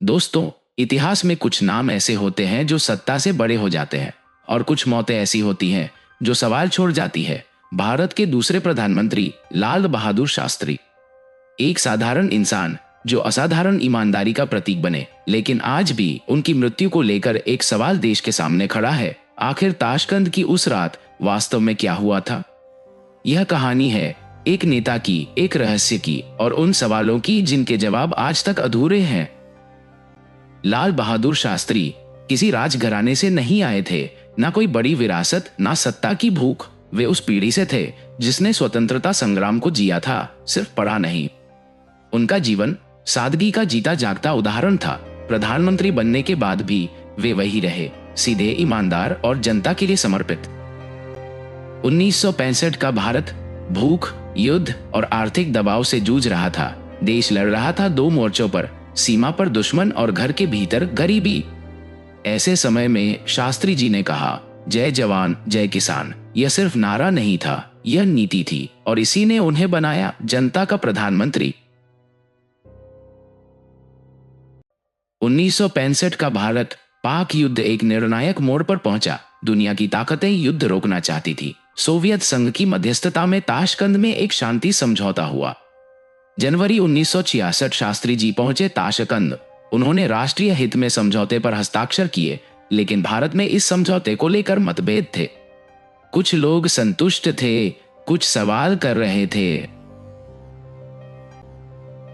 दोस्तों, इतिहास में कुछ नाम ऐसे होते हैं जो सत्ता से बड़े हो जाते हैं और कुछ मौतें ऐसी होती हैं जो सवाल छोड़ जाती है। भारत के दूसरे प्रधानमंत्री लाल बहादुर शास्त्री, एक साधारण इंसान जो असाधारण ईमानदारी का प्रतीक बने, लेकिन आज भी उनकी मृत्यु को लेकर एक सवाल देश के सामने खड़ा है। आखिर ताशकंद की उस रात वास्तव में क्या हुआ था? यह कहानी है एक नेता की, एक रहस्य की और उन सवालों की जिनके जवाब आज तक अधूरे हैं। लाल बहादुर शास्त्री किसी राजघराने से नहीं आए थे, ना कोई बड़ी विरासत, ना सत्ता की भूख। वे उस पीढ़ी से थे जिसने स्वतंत्रता संग्राम को जिया था, सिर्फ पढ़ा नहीं। उनका जीवन सादगी का जीता जागता उदाहरण था। प्रधानमंत्री बनने के बाद भी वे वही रहे, सीधे, ईमानदार और जनता के लिए समर्पित। 1965 का भारत भूख, युद्ध और आर्थिक दबाव से जूझ रहा था। देश लड़ रहा था दो मोर्चों पर, सीमा पर दुश्मन और घर के भीतर गरीबी। ऐसे समय में शास्त्री जी ने कहा, जय जवान जय किसान। यह सिर्फ नारा नहीं था, यह नीति थी और इसी ने उन्हें बनाया जनता का प्रधानमंत्री। 1965 का भारत पाक युद्ध एक निर्णायक मोड़ पर पहुंचा। दुनिया की ताकतें युद्ध रोकना चाहती थी। सोवियत संघ की मध्यस्थता में ताशकंद में एक शांति समझौता हुआ। जनवरी 1966 शास्त्री जी पहुंचे ताशकंद। उन्होंने राष्ट्रीय हित में समझौते पर हस्ताक्षर किए, लेकिन भारत में इस समझौते को लेकर मतभेद थे। कुछ लोग संतुष्ट थे, कुछ सवाल कर रहे थे।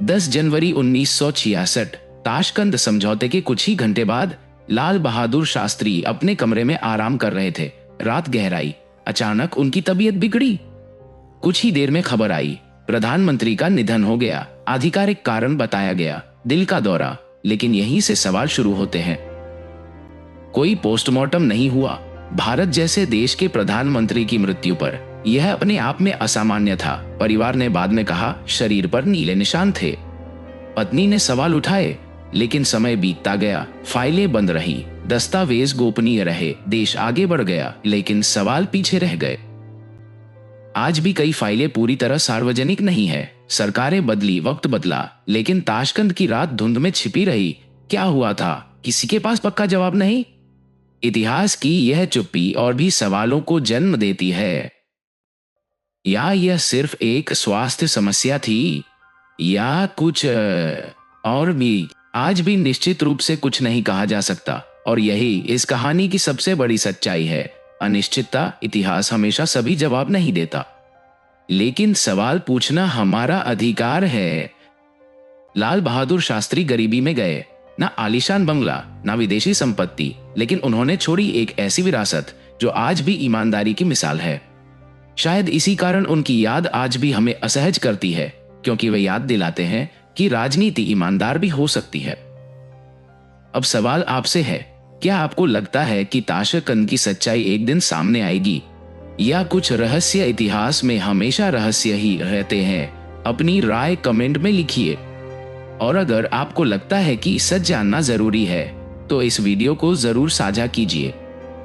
10 जनवरी 1966 ताशकंद समझौते के कुछ ही घंटे बाद लाल बहादुर शास्त्री अपने कमरे में आराम कर रहे थे। रात गहराई, अचानक उनकी तबीयत बिगड़ी। कुछ ही देर में खबर आई, प्रधानमंत्री का निधन हो गया। आधिकारिक कारण बताया गया, दिल का दौरा। लेकिन यहीं से सवाल शुरू होते हैं। कोई पोस्टमार्टम नहीं हुआ। भारत जैसे देश के प्रधानमंत्री की मृत्यु पर यह अपने आप में असामान्य था। परिवार ने बाद में कहा, शरीर पर नीले निशान थे। पत्नी ने सवाल उठाए, लेकिन समय बीतता गया। फाइलें बंद रही, दस्तावेज गोपनीय रहे। देश आगे बढ़ गया, लेकिन सवाल पीछे रह गए। आज भी कई फाइलें पूरी तरह सार्वजनिक नहीं है। सरकारें बदली, वक्त बदला, लेकिन ताशकंद की रात धुंध में छिपी रही। क्या हुआ था, किसी के पास पक्का जवाब नहीं। इतिहास की यह चुप्पी और भी सवालों को जन्म देती है। या यह सिर्फ एक स्वास्थ्य समस्या थी, या कुछ और भी? आज भी निश्चित रूप से कुछ नहीं कहा जा सकता, और यही इस कहानी की सबसे बड़ी सच्चाई है। अनिश्चितता। इतिहास हमेशा सभी जवाब नहीं देता, लेकिन सवाल पूछना हमारा अधिकार है। लाल बहादुर शास्त्री गरीबी में गए, ना आलीशान बंगला, ना विदेशी संपत्ति, लेकिन उन्होंने छोड़ी एक ऐसी विरासत जो आज भी ईमानदारी की मिसाल है। शायद इसी कारण उनकी याद आज भी हमें असहज करती है, क्योंकि वे याद दिलाते हैं कि राजनीति ईमानदार भी हो सकती है। अब सवाल आपसे है, क्या आपको लगता है कि ताशकंद की सच्चाई एक दिन सामने आएगी, या कुछ रहस्य इतिहास में हमेशा रहस्य ही रहते हैं? अपनी राय कमेंट में लिखिए। और अगर आपको लगता है कि सच जानना जरूरी है, तो इस वीडियो को जरूर साझा कीजिए।